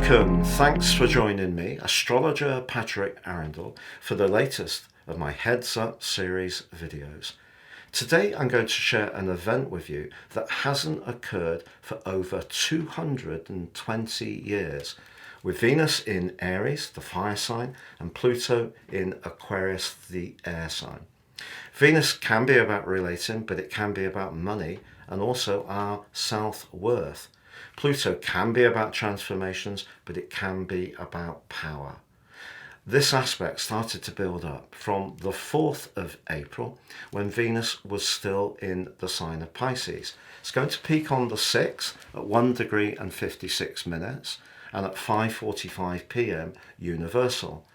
Welcome, thanks for joining me, astrologer Patrick Arundell, for the latest of my Heads Up series videos. Today I'm going to share an event with you that hasn't occurred for over 220 years, with Venus in Aries, the fire sign, and Pluto in Aquarius, the air sign. Venus can be about relating, but it can be about money and also our self-worth. Pluto can be about transformations, but it can be about power. This aspect started to build up from the 4th of April when Venus was still in the sign of Pisces. It's going to peak on the 6th at 1 degree and 56 minutes and at 5:45 p.m. universal.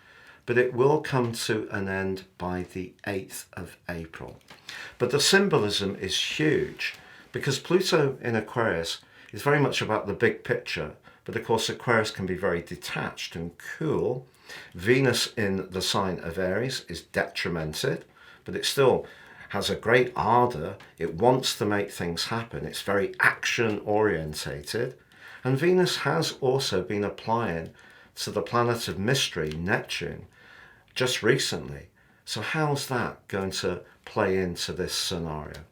But it will come to an end by the 8th of April. But the symbolism is huge because Pluto in Aquarius is very much about the big picture, but of course Aquarius can be very detached and cool. Venus in the sign of Aries is detrimented, but it still has a great ardor. It wants to make things happen. It's very action orientated. And Venus has also been applying to the planet of mystery, Neptune, just recently. So how's that going to play into this scenario?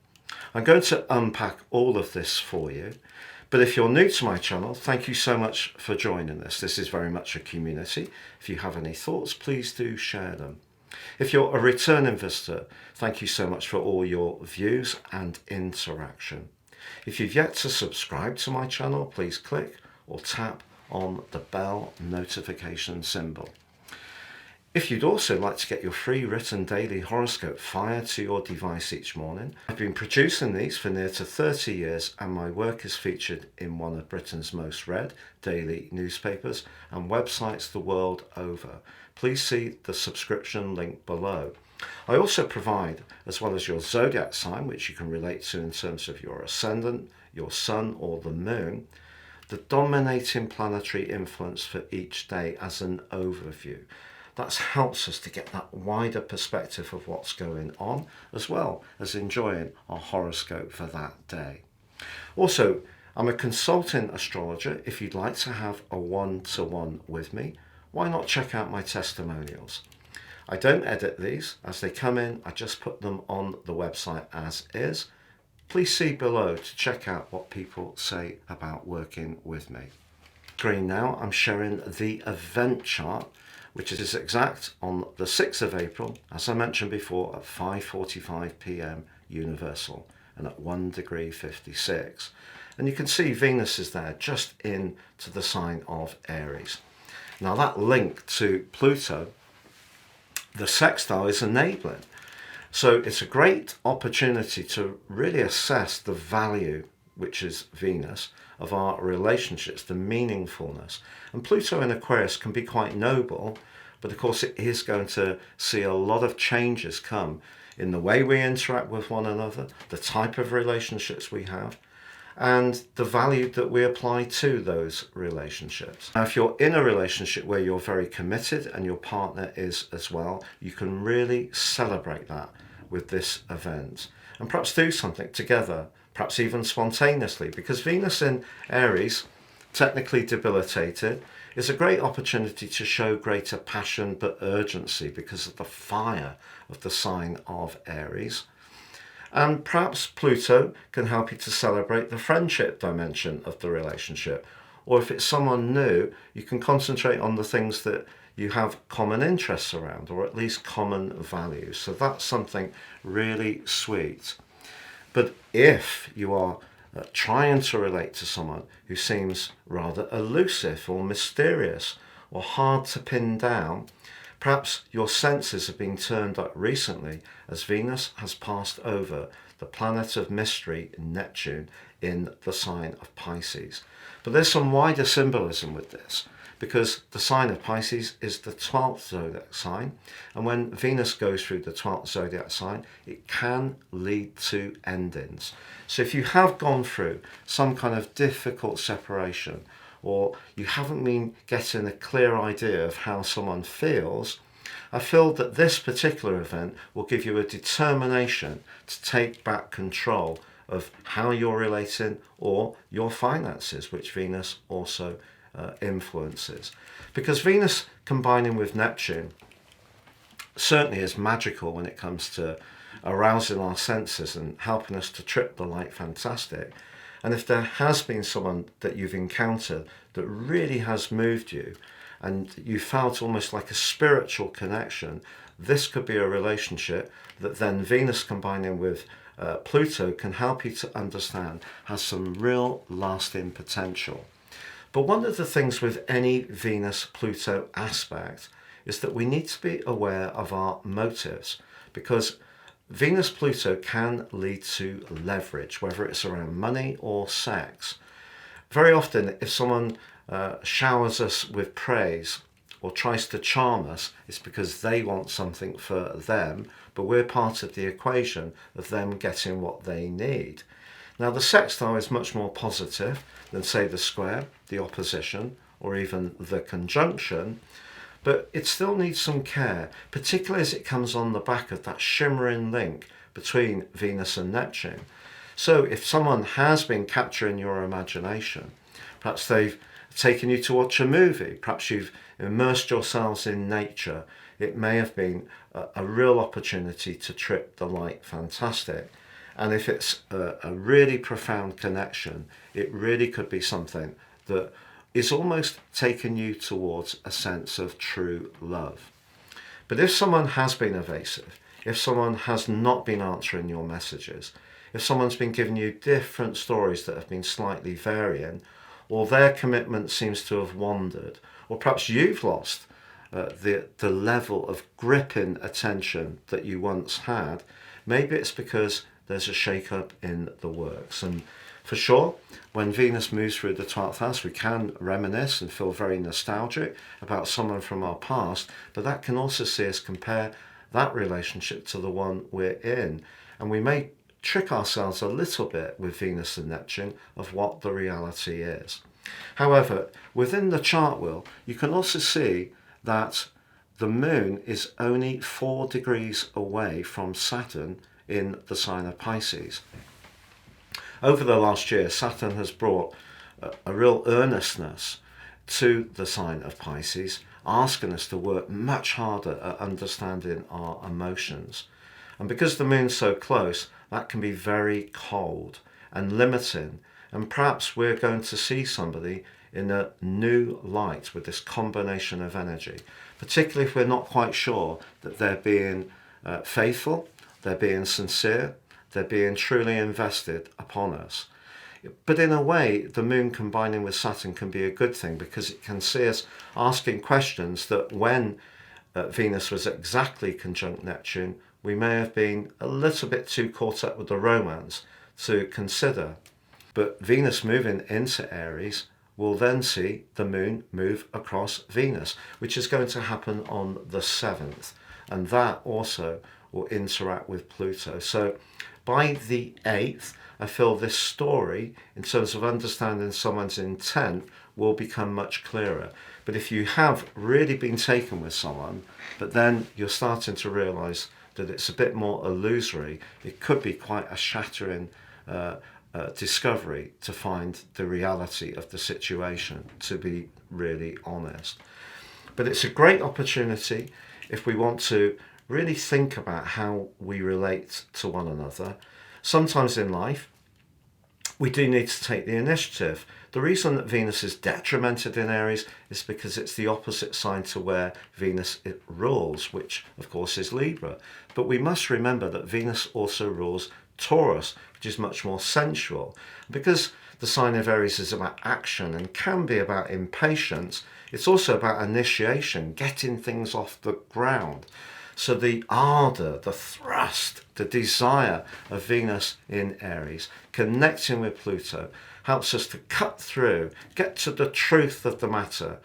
I'm going to unpack all of this for you. But if you're new to my channel, thank you so much for joining this. This is very much a community. If you have any thoughts, please do share them. If you're a returning visitor, thank you so much for all your views and interaction. If you've yet to subscribe to my channel, please click or tap on the bell notification symbol. If you'd also like to get your free written daily horoscope fired to your device each morning, I've been producing these for near to 30 years and my work is featured in one of Britain's most read daily newspapers and websites the world over. Please see the subscription link below. I also provide, as well as your zodiac sign, which you can relate to in terms of your ascendant, your sun or the moon, the dominating planetary influence for each day as an overview. That helps us to get that wider perspective of what's going on, as well as enjoying our horoscope for that day. Also, I'm a consulting astrologer. If you'd like to have a one-to-one with me, why not check out my testimonials? I don't edit these. As they come in, I just put them on the website as is. Please see below to check out what people say about working with me. Screen now, I'm showing the event chart, which is exact on the 6th of April, as I mentioned before, at 5:45 p.m. universal and at 1 degree 56. And you can see Venus is there just into the sign of Aries. Now that link to Pluto, the sextile, is enabling. So it's a great opportunity to really assess the value, which is Venus, of our relationships, the meaningfulness. And Pluto in Aquarius can be quite noble, but of course it is going to see a lot of changes come in the way we interact with one another, the type of relationships we have, and the value that we apply to those relationships. Now, if you're in a relationship where you're very committed and your partner is as well, you can really celebrate that with this event and perhaps do something together, perhaps even spontaneously, because Venus in Aries, technically debilitated, is a great opportunity to show greater passion but urgency because of the fire of the sign of Aries. And perhaps Pluto can help you to celebrate the friendship dimension of the relationship. Or if it's someone new, you can concentrate on the things that you have common interests around, or at least common values. So that's something really sweet. But if you are trying to relate to someone who seems rather elusive or mysterious or hard to pin down, perhaps your senses have been turned up recently as Venus has passed over the planet of mystery, Neptune, in the sign of Pisces. But there's some wider symbolism with this, because the sign of Pisces is the 12th zodiac sign, and when Venus goes through the 12th zodiac sign, it can lead to endings. So if you have gone through some kind of difficult separation, or you haven't been getting a clear idea of how someone feels, I feel that this particular event will give you a determination to take back control of how you're relating or your finances, which Venus also influences. Because Venus combining with Neptune certainly is magical when it comes to arousing our senses and helping us to trip the light fantastic. And if there has been someone that you've encountered that really has moved you and you felt almost like a spiritual connection, this could be a relationship that then Venus combining with Pluto can help you to understand has some real lasting potential. But one of the things with any Venus-Pluto aspect is that we need to be aware of our motives, because Venus-Pluto can lead to leverage, whether it's around money or sex. Very often, if someone showers us with praise or tries to charm us, it's because they want something for them, but we're part of the equation of them getting what they need. Now, the sextile is much more positive than, say, the square, the opposition, or even the conjunction, but it still needs some care, particularly as it comes on the back of that shimmering link between Venus and Neptune. So if someone has been capturing your imagination, perhaps they've taken you to watch a movie, perhaps you've immersed yourselves in nature, it may have been a real opportunity to trip the light fantastic. And if it's a really profound connection, it really could be something that is almost taking you towards a sense of true love. But if someone has been evasive, if someone has not been answering your messages, if someone's been giving you different stories that have been slightly varying, or their commitment seems to have wandered, or perhaps you've lost the level of gripping attention that you once had, maybe it's because there's a shake-up in the works. And for sure, when Venus moves through the 12th house, we can reminisce and feel very nostalgic about someone from our past, but that can also see us compare that relationship to the one we're in. And we may trick ourselves a little bit with Venus and Neptune of what the reality is. However, within the chart wheel, you can also see that the moon is only 4 degrees away from Saturn in the sign of Pisces. Over the last year, Saturn has brought a real earnestness to the sign of Pisces, asking us to work much harder at understanding our emotions. And because the moon's so close, that can be very cold and limiting. And perhaps we're going to see somebody in a new light with this combination of energy, particularly if we're not quite sure that they're being faithful, they're being sincere, they're being truly invested upon us. But in a way, the moon combining with Saturn can be a good thing, because it can see us asking questions that when Venus was exactly conjunct Neptune, we may have been a little bit too caught up with the romance to consider. But Venus moving into Aries will then see the moon move across Venus, which is going to happen on the 7th. And that also will interact with Pluto. So by the 8th, I feel this story, in terms of understanding someone's intent, will become much clearer. But if you have really been taken with someone, but then you're starting to realise that it's a bit more illusory, it could be quite a shattering discovery to find the reality of the situation, to be really honest. But it's a great opportunity if we want to really think about how we relate to one another. Sometimes in life, we do need to take the initiative. The reason that Venus is detrimented in Aries is because it's the opposite sign to where Venus rules, which of course is Libra. But we must remember that Venus also rules Taurus, which is much more sensual. Because the sign of Aries is about action and can be about impatience, it's also about initiation, getting things off the ground. So the ardour, the thrust, the desire of Venus in Aries, connecting with Pluto, helps us to cut through, get to the truth of the matter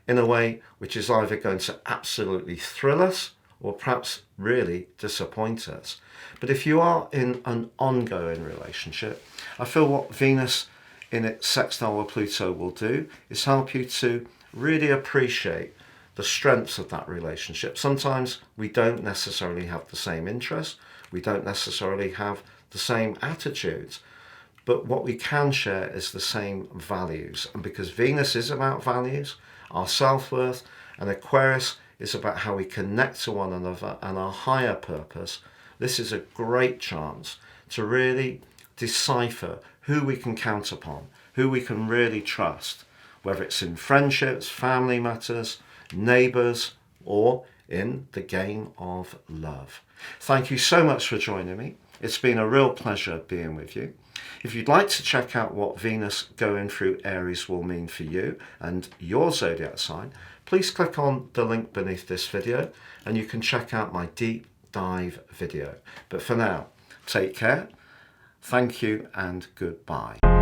in a way which is either going to absolutely thrill us or perhaps really disappoint us. But if you are in an ongoing relationship, I feel what Venus in its sextile with Pluto will do is help you to really appreciate the strengths of that relationship. Sometimes we don't necessarily have the same interests, we don't necessarily have the same attitudes, but what we can share is the same values. And because Venus is about values, our self-worth, and Aquarius is about how we connect to one another and our higher purpose, this is a great chance to really decipher who we can count upon, who we can really trust, whether it's in friendships, family matters, neighbours, or in the game of love. Thank you so much for joining me. It's been a real pleasure being with you. If you'd like to check out what Venus going through Aries will mean for you and your zodiac sign, please click on the link beneath this video and you can check out my deep dive video. But for now, take care, thank you and goodbye.